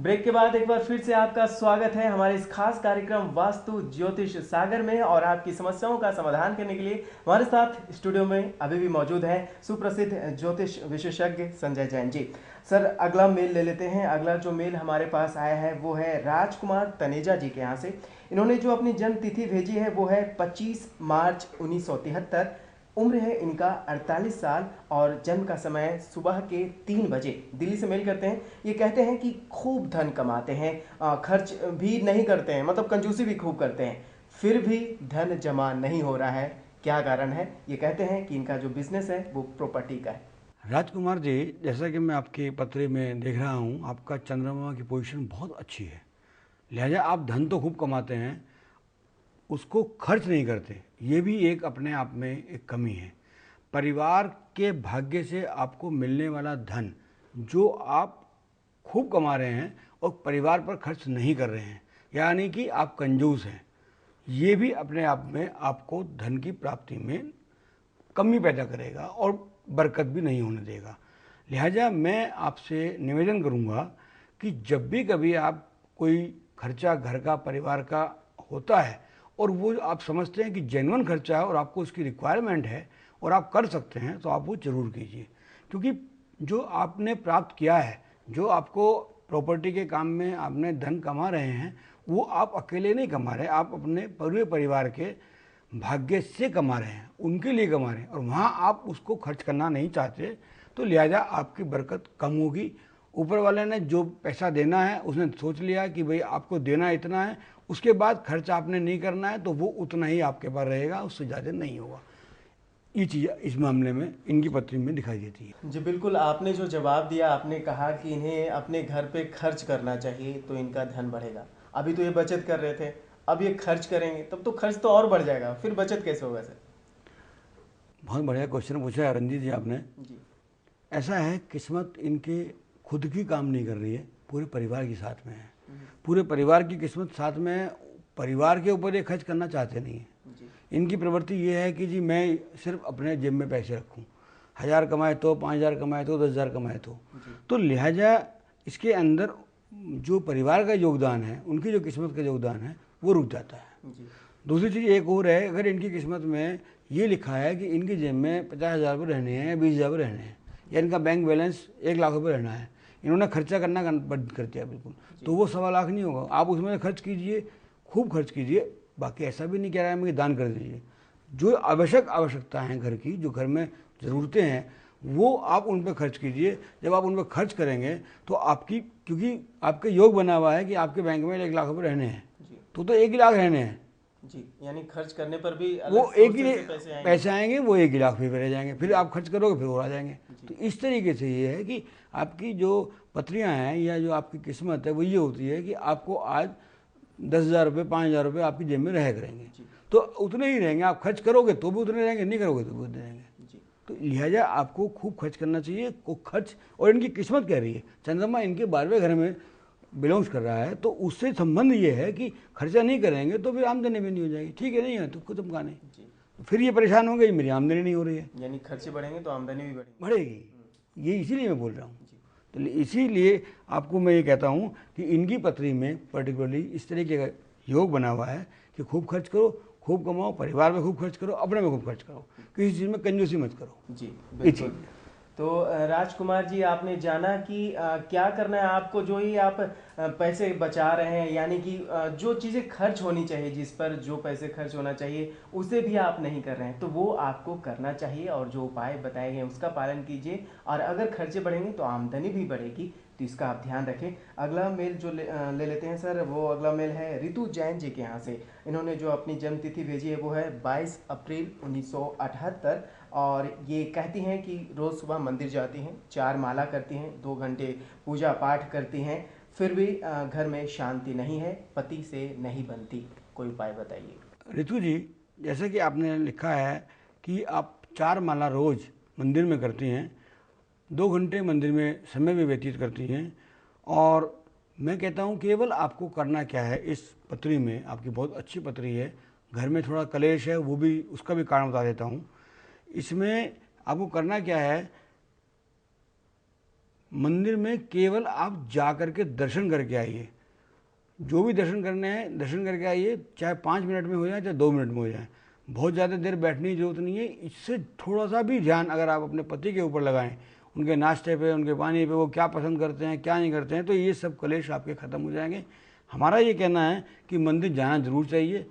Break के बाद एक बार फिर से आपका स्वागत है हमारे इस खास कार्यक्रम वास्तु ज्योतिष सागर में। और आपकी समस्याओं का समाधान करने के लिए हमारे साथ स्टूडियो में अभी भी मौजूद हैं सुप्रसिद्ध ज्योतिष विशेषज्ञ संजय जैन जी। सर, अगला मेल ले लेते हैं। अगला जो मेल हमारे पास आया है वो है राजकुमार तनेजा जी के यहाँ से। इन्होंने जो अपनी जन्म तिथि भेजी है वो है 25 मार्च 1973। उम्र है इनका 48 साल और जन्म का समय सुबह के 3 बजे। दिल्ली से मेल करते हैं। ये कहते हैं कि खूब धन कमाते हैं, खर्च भी नहीं करते हैं, मतलब कंजूसी भी खूब करते हैं, फिर भी धन जमा नहीं हो रहा है। क्या कारण है? ये कहते हैं कि इनका जो बिजनेस है वो प्रॉपर्टी का है। राजकुमार जी, जैसा कि मैं आपके पत्र में देख रहा हूँ, आपका चंद्रमा की पोजीशन बहुत अच्छी है। लिहाजा आप धन तो खूब कमाते हैं, उसको खर्च नहीं करते। ये भी एक अपने आप में एक कमी है। परिवार के भाग्य से आपको मिलने वाला धन जो आप खूब कमा रहे हैं और परिवार पर खर्च नहीं कर रहे हैं, यानी कि आप कंजूस हैं, ये भी अपने आप में आपको धन की प्राप्ति में कमी पैदा करेगा और बरकत भी नहीं होने देगा। लिहाजा मैं आपसे निवेदन करूंगा कि जब भी कभी आप कोई खर्चा घर का परिवार का होता है और वो आप समझते हैं कि जेन्युइन खर्चा है और आपको उसकी रिक्वायरमेंट है और आप कर सकते हैं, तो आप वो जरूर कीजिए। क्योंकि जो आपने प्राप्त किया है, जो आपको प्रॉपर्टी के काम में आपने धन कमा रहे हैं, वो आप अकेले नहीं कमा रहे, आप अपने पूरे परिवार के भाग्य से कमा रहे हैं, उनके लिए कमा रहे हैं, और वहाँ आप उसको खर्च करना नहीं चाहते, तो लिहाजा आपकी बरकत कम होगी। ऊपर वाले ने जो पैसा देना है उसने सोच लिया कि भाई आपको देना इतना है, उसके बाद खर्च आपने नहीं करना है, तो वो उतना ही आपके पास रहेगा, उससे ज़्यादा नहीं होगा। ये चीज़ इस मामले में इनकी पत्री में दिखाई देती है। जी बिल्कुल, आपने जो जवाब दिया, आपने कहा कि इन्हें अपने घर पे खर्च करना चाहिए तो इनका धन बढ़ेगा। अभी तो ये बचत कर रहे थे, अब ये खर्च करेंगे तब तो खर्च तो और बढ़ जाएगा, फिर बचत कैसे होगा सर? बहुत बढ़िया क्वेश्चन पूछा है रंजीत जी आपने। जी ऐसा है, किस्मत इनके खुद की काम नहीं कर रही है, पूरे परिवार के साथ में है। पूरे परिवार की किस्मत साथ में है, परिवार के ऊपर ये खर्च करना चाहते नहीं है। जी इनकी प्रवृत्ति ये है कि जी मैं सिर्फ अपने जेब में पैसे रखूं, 1000 कमाए तो, 5000 कमाए तो, 10,000 कमाए तो लिहाजा इसके अंदर जो परिवार का योगदान है, उनकी जो किस्मत का योगदान है, वो रुक जाता है। जी दूसरी चीज़ एक और है, अगर इनकी किस्मत में ये लिखा है कि इनकी जेब में 50,000 रुपये रहने हैं या 20,000 रुपये रहने हैं, या इनका बैंक बैलेंस 1 लाख रुपये रहना है, इन्होंने खर्चा करना बंद कर दिया बिल्कुल, तो वो 1.25 लाख नहीं होगा। आप उसमें खर्च कीजिए, खूब खर्च कीजिए। बाकी ऐसा भी नहीं कह रहा है मैं कि दान कर दीजिए। जो आवश्यकता हैं घर की, जो घर में ज़रूरतें हैं, वो आप उन पर खर्च कीजिए। जब आप उन पर खर्च करेंगे तो आपकी, क्योंकि आपके योग बना हुआ है कि आपके बैंक में 1 लाख रुपये रहने हैं, जी तो 1 ही लाख रहने हैं। जी, यानी खर्च करने पर भी वो अलग एक ही सोर्सेज से पैसे आएंगे। पैसे आएंगे, वो 1 ही लाख फिर रह जाएंगे, फिर आप खर्च करोगे फिर और आ जाएंगे। जी तो इस तरीके से ये है कि आपकी जो पत्रियां हैं या जो आपकी किस्मत है वो ये होती है कि आपको आज 10,000 रुपये, 5,000 रुपये आपकी जेब में रह करेंगे, जी तो उतने ही रहेंगे। आप खर्च करोगे तो भी उतने रहेंगे, नहीं करोगे तो भी उतने रहेंगे। जी तो लिहाजा आपको खूब खर्च करना चाहिए। को खर्च, और इनकी किस्मत कह रही है, चंद्रमा इनके 12वें घर में बिलोंग्स कर रहा है, तो उससे संबंध ये है कि खर्चा नहीं करेंगे तो फिर आमदनी भी नहीं हो जाएगी। ठीक है, नहीं है तो खुद हम खाने, जी, फिर ये परेशान होंगे, मेरी आमदनी नहीं हो रही है, यानी खर्चे बढ़ेंगे तो आमदनी भी बढ़ेगी। बढ़ेगी। ये इसीलिए मैं बोल रहा हूँ। जी तो इसीलिए आपको मैं ये कहता हूँ कि इनकी पत्री में पर्टिकुलरली इस तरीके का योग बना हुआ है कि खूब खर्च करो, खूब कमाओ, परिवार में खूब खर्च करो, अपने में खूब खर्च करो, किसी चीज़ में कंजूसी मत करो। जी ये चीज़ बिल्कुल। तो राजकुमार जी, आपने जाना कि क्या करना है आपको, जो ही आप पैसे बचा रहे हैं, यानी कि जो चीज़ें खर्च होनी चाहिए, जिस पर जो पैसे खर्च होना चाहिए उसे भी आप नहीं कर रहे हैं, तो वो आपको करना चाहिए और जो उपाय बताए गए उसका पालन कीजिए। और अगर खर्चे बढ़ेंगे तो आमदनी भी बढ़ेगी, तो इसका आप ध्यान रखें। अगला मेल जो ले लेते हैं सर, वो अगला मेल है रितु जैन जी के यहाँ से। इन्होंने जो अपनी जन्म तिथि भेजी है वो है 22 अप्रैल 1978। और ये कहती हैं कि रोज़ सुबह मंदिर जाती हैं, 4 माला करती हैं, 2 घंटे पूजा पाठ करती हैं, फिर भी घर में शांति नहीं है, पति से नहीं बनती, कोई उपाय बताइए। ऋतु जी, जैसे कि आपने लिखा है कि आप 4 माला रोज मंदिर में करती हैं, 2 घंटे मंदिर में समय भी व्यतीत करती हैं, और मैं कहता हूँ केवल आपको करना क्या है, इस पत्री में आपकी बहुत अच्छी पत्री है, घर में थोड़ा कलेश है, वो भी उसका भी कारण बता देता हूँ। इसमें आपको करना क्या है, मंदिर में केवल आप जा करके दर्शन करके आइए। जो भी दर्शन करने हैं दर्शन करके आइए, चाहे 5 मिनट में हो जाए चाहे 2 मिनट में हो जाए। बहुत ज़्यादा देर बैठने की जरूरत नहीं है। इससे थोड़ा सा भी ध्यान अगर आप अपने पति के ऊपर लगाएं, उनके नाश्ते पे, उनके पानी पे, वो क्या पसंद करते हैं क्या नहीं करते हैं, तो ये सब कलेश आपके ख़त्म हो जाएंगे। हमारा ये कहना है कि मंदिर जाना जरूर चाहिए,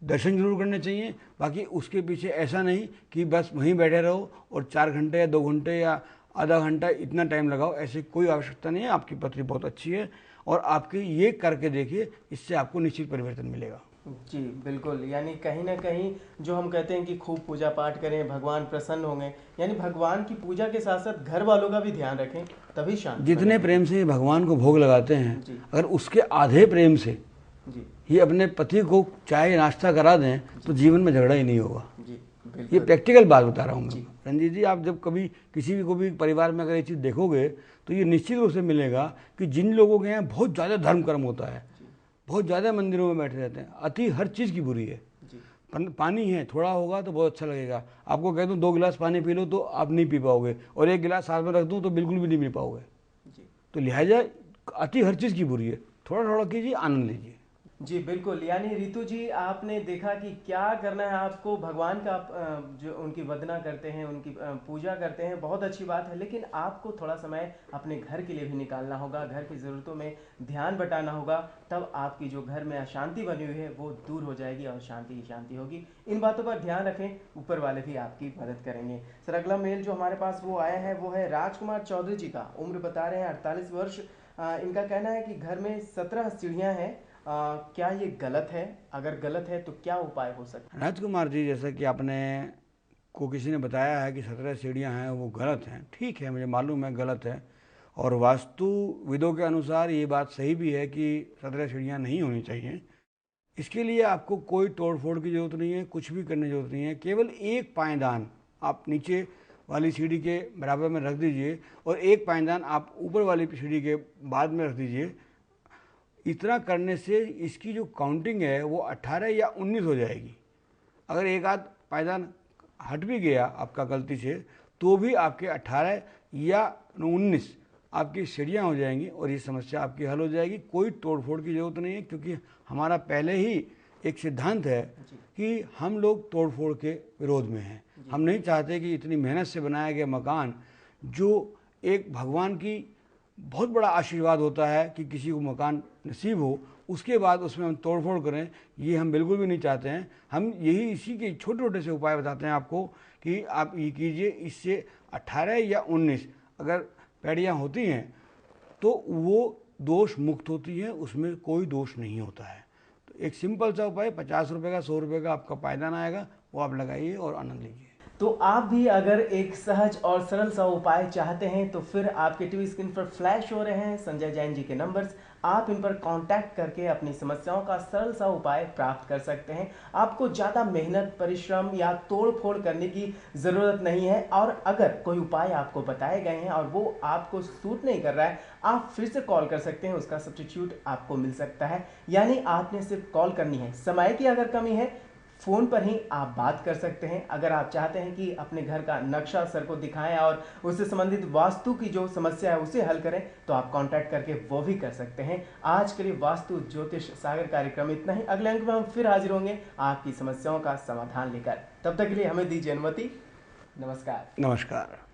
दर्शन जरूर करने चाहिए। बाकी उसके पीछे ऐसा नहीं कि बस वहीं बैठे रहो और 4 घंटे या 2 घंटे या आधा घंटा इतना टाइम लगाओ, ऐसी कोई आवश्यकता नहीं है। आपकी पत्नी बहुत अच्छी है और आपके ये करके देखिए, इससे आपको निश्चित परिवर्तन मिलेगा। जी बिल्कुल, यानी कहीं ना कहीं जो हम कहते हैं कि खूब पूजा पाठ करें, भगवान प्रसन्न होंगे, यानी भगवान की पूजा के साथ साथ घर वालों का भी ध्यान रखें, तभी शांति जितने बनेगी। प्रेम से भगवान को भोग लगाते हैं, जी अगर उसके आधे प्रेम से जी ये अपने पति को चाय नाश्ता करा दें तो जीवन में झगड़ा ही नहीं होगा। जी ये बिल्कुल। प्रैक्टिकल बात बता रहा हूँ मैं। जी। रंजीत जी, आप जब कभी किसी को भी परिवार में अगर ये चीज़ देखोगे तो ये निश्चित रूप से मिलेगा कि जिन लोगों के यहाँ बहुत ज़्यादा धर्म कर्म होता है, बहुत ज़्यादा मंदिरों में बैठे रहते हैं, अति हर चीज़ की बुरी है। जी पानी है, थोड़ा होगा तो बहुत अच्छा लगेगा। आपको कह दूँ 2 गिलास पानी पी लो तो आप नहीं पी पाओगे, और 1 गिलास साथ में रख दूँ तो बिल्कुल भी नहीं पी पाओगे। जी तो लिहाजा अति हर चीज़ की बुरी है। थोड़ा थोड़ा कीजिए, आनंद लीजिए। जी बिल्कुल, यानी रितु जी आपने देखा कि क्या करना है आपको, भगवान का आप जो उनकी वंदना करते हैं, उनकी पूजा करते हैं, बहुत अच्छी बात है, लेकिन आपको थोड़ा समय अपने घर के लिए भी निकालना होगा, घर की ज़रूरतों में ध्यान बटाना होगा, तब आपकी जो घर में अशांति बनी हुई है वो दूर हो जाएगी और शांति ही शांति होगी। इन बातों पर ध्यान रखें, ऊपर वाले भी आपकी मदद करेंगे। सर अगला मेल जो हमारे पास वो आया है वो है राजकुमार चौधरी जी का, उम्र बता रहे हैं 48 वर्ष। इनका कहना है कि घर में 17 सीढ़ियाँ हैं, क्या ये गलत है? अगर गलत है तो क्या उपाय हो सकता है? राजकुमार जी, जैसा कि आपने को किसी ने बताया है कि 17 सीढ़ियाँ हैं वो गलत हैं, ठीक है, मुझे मालूम है गलत है। और वास्तुविदों के अनुसार ये बात सही भी है कि 17 सीढ़ियाँ नहीं होनी चाहिए। इसके लिए आपको कोई तोड़ फोड़ की ज़रूरत नहीं है, कुछ भी करने की ज़रूरत नहीं है। केवल एक पायदान आप नीचे वाली सीढ़ी के बराबर में रख दीजिए और एक पायदान आप ऊपर वाली सीढ़ी के बाद में रख दीजिए। इतना करने से इसकी जो काउंटिंग है वो 18 या 19 हो जाएगी। अगर एक आध पायदान हट भी गया आपका गलती से तो भी आपके 18 या 19 आपकी सीढ़ियाँ हो जाएंगी और ये समस्या आपकी हल हो जाएगी। कोई तोड़फोड़ की ज़रूरत नहीं है, क्योंकि हमारा पहले ही एक सिद्धांत है कि हम लोग तोड़फोड़ के विरोध में हैं। हम नहीं चाहते कि इतनी मेहनत से बनाया गया मकान, जो एक भगवान की बहुत बड़ा आशीर्वाद होता है कि किसी को मकान नसीब हो, उसके बाद उसमें हम तोड़फोड़ करें, ये हम बिल्कुल भी नहीं चाहते हैं। हम यही इसी के छोटे छोटे से उपाय बताते हैं आपको कि आप ये कीजिए। इससे 18 या 19 अगर पैड़ियाँ होती हैं तो वो दोष मुक्त होती हैं, उसमें कोई दोष नहीं होता है। तो एक सिंपल सा उपाय, 50 रुपये का 100 रुपये का आपका पायदान आएगा, वो आप लगाइए और आनंद लीजिए। तो आप भी अगर एक सहज और सरल सा उपाय चाहते हैं तो फिर आपके टीवी स्क्रीन पर फ्लैश हो रहे हैं संजय जैन जी के नंबर्स, आप इन पर कांटेक्ट करके अपनी समस्याओं का सरल सा उपाय प्राप्त कर सकते हैं। आपको ज़्यादा मेहनत, परिश्रम या तोड़ फोड़ करने की ज़रूरत नहीं है। और अगर कोई उपाय आपको बताए गए हैं और वो आपको सूट नहीं कर रहा है, आप फिर से कॉल कर सकते हैं, उसका सब्स्टिट्यूट आपको मिल सकता है। यानी आपने सिर्फ कॉल करनी है। समय की अगर कमी है, फ़ोन पर ही आप बात कर सकते हैं। अगर आप चाहते हैं कि अपने घर का नक्शा सर को दिखाएं और उससे संबंधित वास्तु की जो समस्या है उसे हल करें, तो आप कांटेक्ट करके वो भी कर सकते हैं। आज के लिए वास्तु ज्योतिष सागर कार्यक्रम इतना ही। अगले अंक में हम फिर हाजिर होंगे आपकी समस्याओं का समाधान लेकर। तब तक के लिए हमें दीजिए अनुमति। नमस्कार। नमस्कार।